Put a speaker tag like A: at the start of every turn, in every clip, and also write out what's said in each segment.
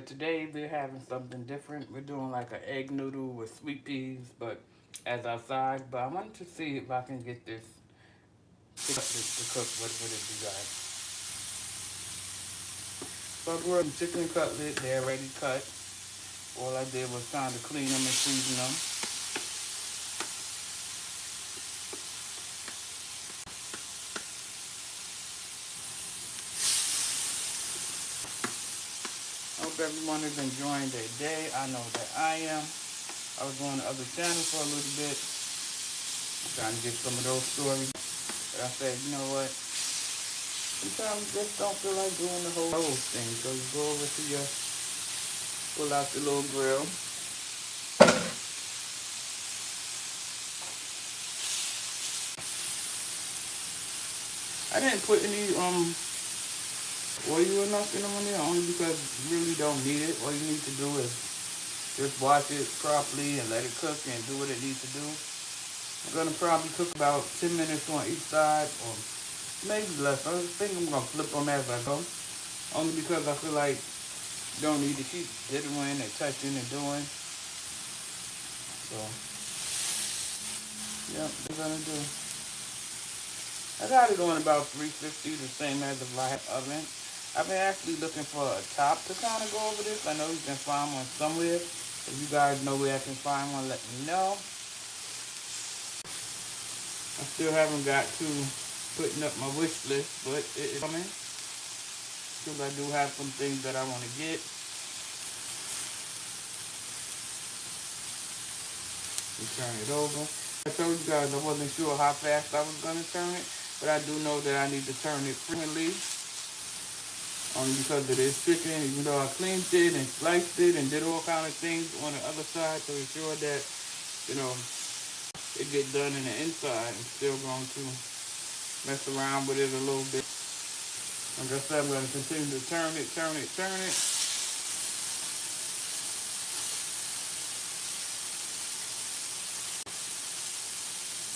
A: But today they're having something different. We're doing like an egg noodle with sweet peas, but as our side. But I wanted to see if I can get this to cook with it, you guys. So I brought some chicken cutlet. They're already cut. All I did was kind of clean them and season them. I hope everyone is enjoying their day. I know that I am. I was on the other channel for a little bit, trying to get some of those stories. But I said, you know what? Sometimes you just don't feel like doing the whole thing. So you go over to your, pull out the little grill. I didn't put any oil or nothing on there, only because you really don't need it. All you need to do is just wash it properly and let it cook and do what it needs to do. I'm gonna probably cook about 10 minutes on each side, or maybe less. I think I'm gonna flip them as I go, only because I feel like you don't need to keep diddling and touching and doing. So, yeah, we're gonna do. I got it on about 350, the same as the light oven. I've been actually looking for a top to kind of go over this. I know you can find one somewhere. If you guys know where I can find one, let me know. I still haven't got to putting up my wish list, but it is coming. Because I do have some things that I want to get. We turn it over. I told you guys I wasn't sure how fast I was going to turn it, but I do know that I need to turn it frequently. Only because it is chicken, even though I cleaned it and sliced it and did all kind of things on the other side to ensure that, you know, it get done in the inside. I'm still going to mess around with it a little bit. Like I said, I'm going to continue to turn it.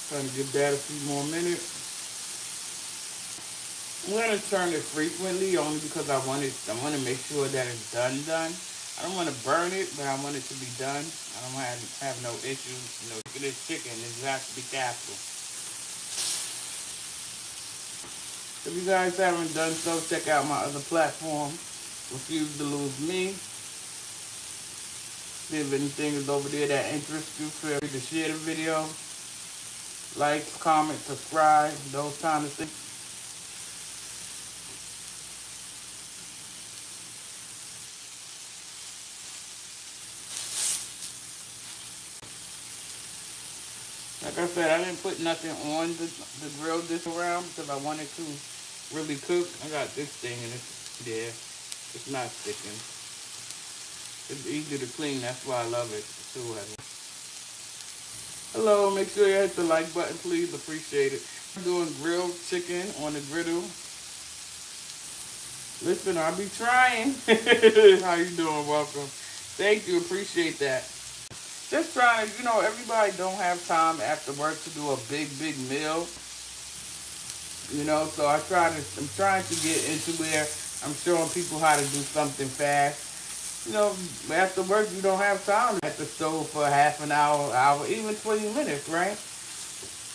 A: Trying to give that a few more minutes. I'm going to turn it frequently only because I want to make sure that it's done. I don't want to burn it, but I want it to be done. I don't have no issues. You know, this chicken, it has to be careful. If you guys haven't done so, check out my other platform, Refuse to Lose Me. See if anything is over there that interests you. Feel free to share the video. Like, comment, subscribe, those kind of things. Like I said, I didn't put nothing on the grill this around because I wanted to really cook. I got this thing and it's there. It's not sticking. It's easy to clean. That's why I love it. It's too heavy. Hello, make sure you hit the like button, please. Appreciate it. I'm doing grilled chicken on the griddle. Listen, I'll be trying. How you doing? Welcome. Thank you. Appreciate that. Just trying, you know, everybody don't have time after work to do a big meal. You know, so I'm trying to get into where I'm showing people how to do something fast. You know, after work you don't have time at the stove for half an hour, even 20 minutes, right?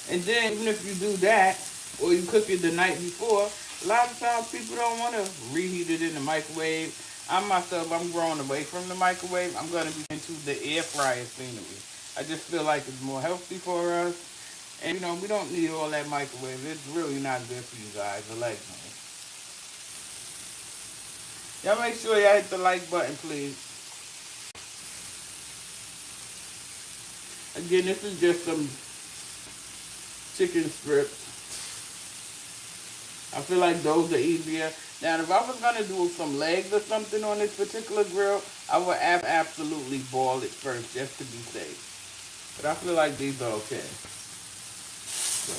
A: And then even if you do that, or you cook it the night before, a lot of times people don't want to reheat it in the microwave. I'm growing away from the microwave. I'm going to be into the air fryer scenery. I just feel like it's more healthy for us. And, you know, we don't need all that microwave. It's really not good for you guys. Allegedly. Y'all make sure y'all hit the like button, please. Again, this is just some chicken strips. I feel like those are easier. Now, if I was going to do some legs or something on this particular grill, I would absolutely boil it first just to be safe. But I feel like these are okay. So,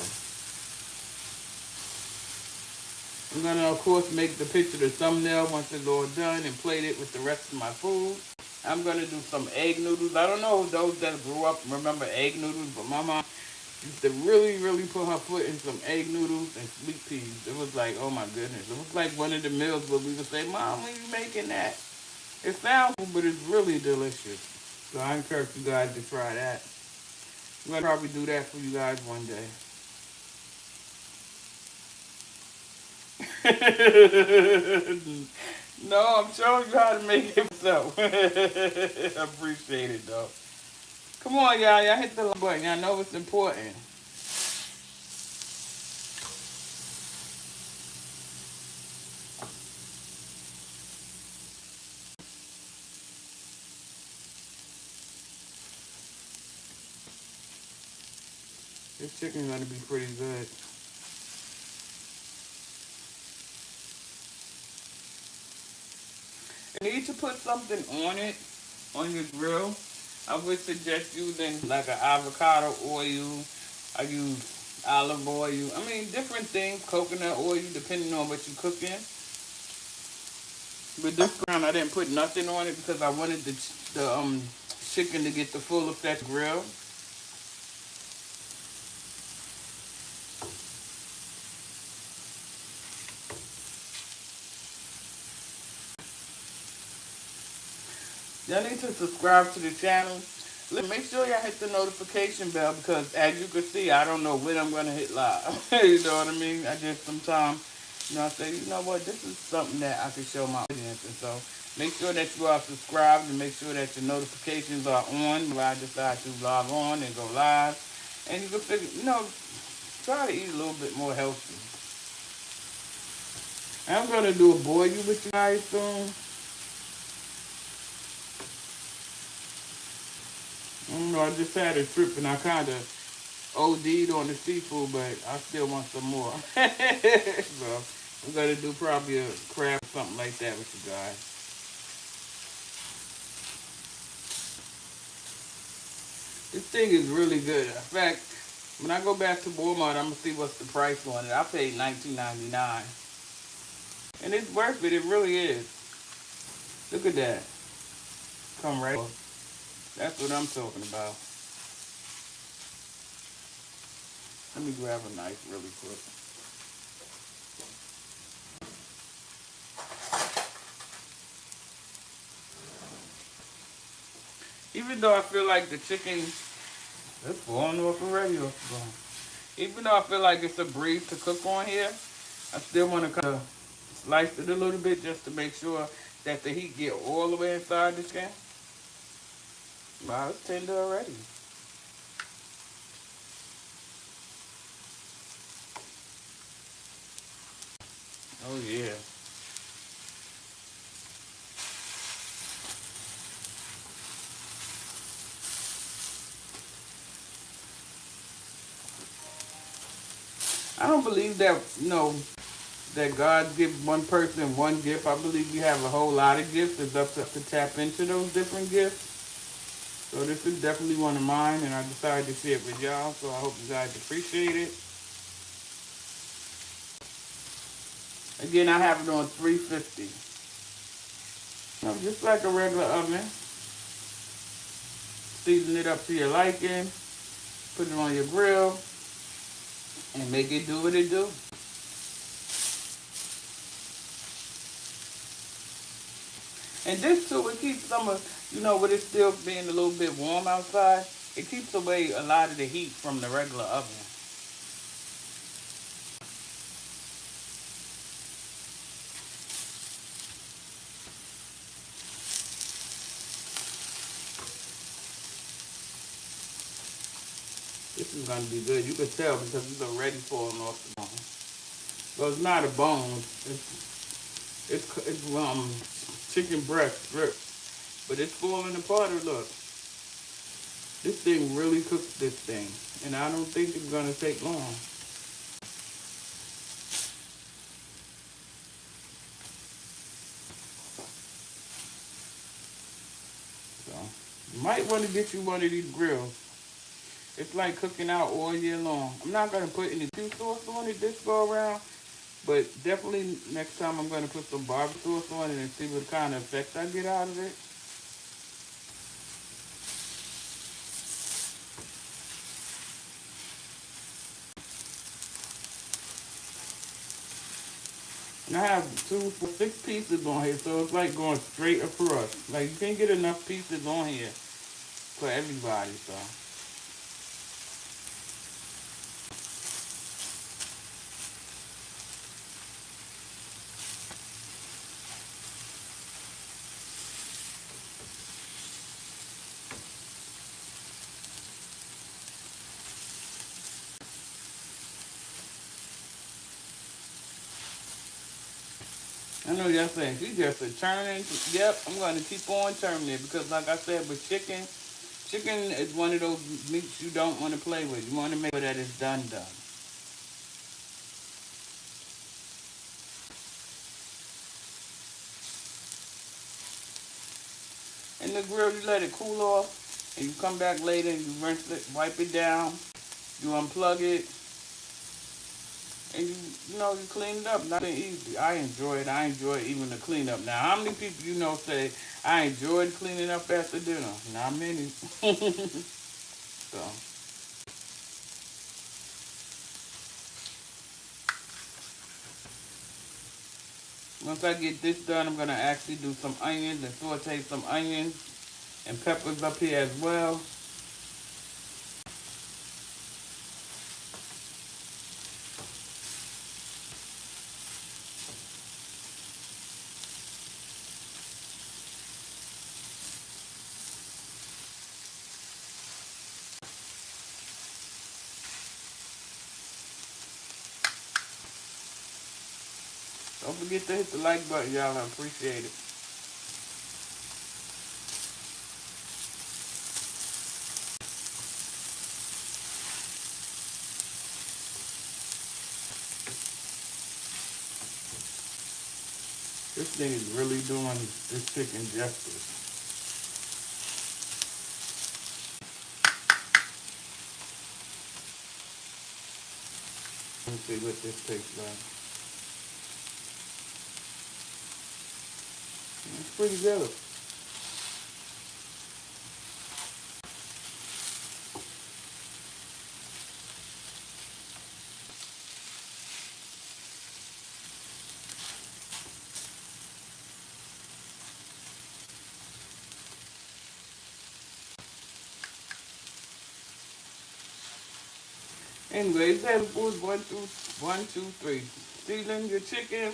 A: I'm going to, of course, make the picture the thumbnail once it's all done and plate it with the rest of my food. I'm going to do some egg noodles. I don't know those that grew up remember egg noodles, but my mom used to really put her foot in some egg noodles and sweet peas. It was like, oh my goodness. It was like one of the meals where we would say, Mom, when you making that? It sounds cool, but it's really delicious. So I encourage you guys to try that. I'm going to probably do that for you guys one day. No, I'm showing you how to make it myself. I appreciate it, though. Come on, y'all. Y'all hit the like button. Y'all know it's important. This chicken's going to be pretty good. You need to put something on it, on your grill. I would suggest using like an avocado oil. I use olive oil. I mean, different things, coconut oil, depending on what you're cooking. But this round, I didn't put nothing on it because I wanted the chicken to get the full effect grill. Y'all need to subscribe to the channel. Make sure y'all hit the notification bell because as you can see, I don't know when I'm going to hit live. You know what I mean? I just sometimes, I say, you know what, this is something that I can show my audience. And so make sure that you are subscribed and make sure that your notifications are on when I decide to log on and go live. And you can figure, try to eat a little bit more healthy. I'm going to do a boil you with you guys soon. I don't know, I just had a trip and I kind of OD'd on the seafood, but I still want some more. So I'm going to do probably a crab or something like that with you guys. This thing is really good. In fact, when I go back to Walmart, I'm going to see what's the price on it. I paid $19.99. And it's worth it. It really is. Look at that. Come right off. That's what I'm talking about. Let me grab a knife really quick. Even though I feel like the chicken is falling off already. Even though I feel like it's a breeze to cook on here, I still want to kind of slice it a little bit just to make sure that the heat get all the way inside the chicken. Wow, it's tender already. Oh yeah. I don't believe that, that God gives one person one gift. I believe we have a whole lot of gifts. It's up to us to tap into those different gifts. So this is definitely one of mine, and I decided to share it with y'all. So I hope you guys appreciate it. Again, I have it on 350. Just like a regular oven. Season it up to your liking. Put it on your grill. And make it do what it do. And this too, it keeps some of, with it still being a little bit warm outside, it keeps away a lot of the heat from the regular oven. This is going to be good. You can tell because it's already falling off the bone. So it's not a bone. It's chicken breast strip. But it's falling apart. Look. This thing really cooks this thing. And I don't think it's going to take long. So, you might want to get you one of these grills. It's like cooking out all year long. I'm not going to put any cheese sauce on it this go around. But definitely next time I'm going to put some barbecue sauce on it and see what kind of effect I get out of it. And I have 6 pieces on here, so it's like going straight across. Like you can't get enough pieces on here for everybody, so. I know y'all saying, she just a turning. Yep, I'm going to keep on turning it because like I said, with chicken is one of those meats you don't want to play with. You want to make sure that it's done. In the grill, you let it cool off, and you come back later and you rinse it, wipe it down, you unplug it, and you clean it up. Nothing easy. I enjoy it. I enjoy even the cleanup. Now, how many people say I enjoyed cleaning up after dinner? Not many. So, once I get this done, I'm gonna actually do some onions and saute some onions and peppers up here as well. Don't forget to hit the like button, y'all. I appreciate it. This thing is really doing this chicken justice. Let me see what this tastes like. It's pretty good. Anyways, that was 1, 2, 3. Season your chicken,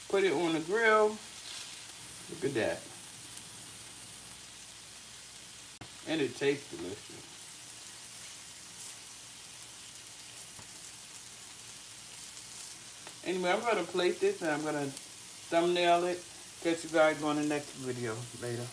A: put it on the grill. Look at that. And it tastes delicious. Anyway, I'm going to plate this and I'm going to thumbnail it. Catch you guys on the next video later.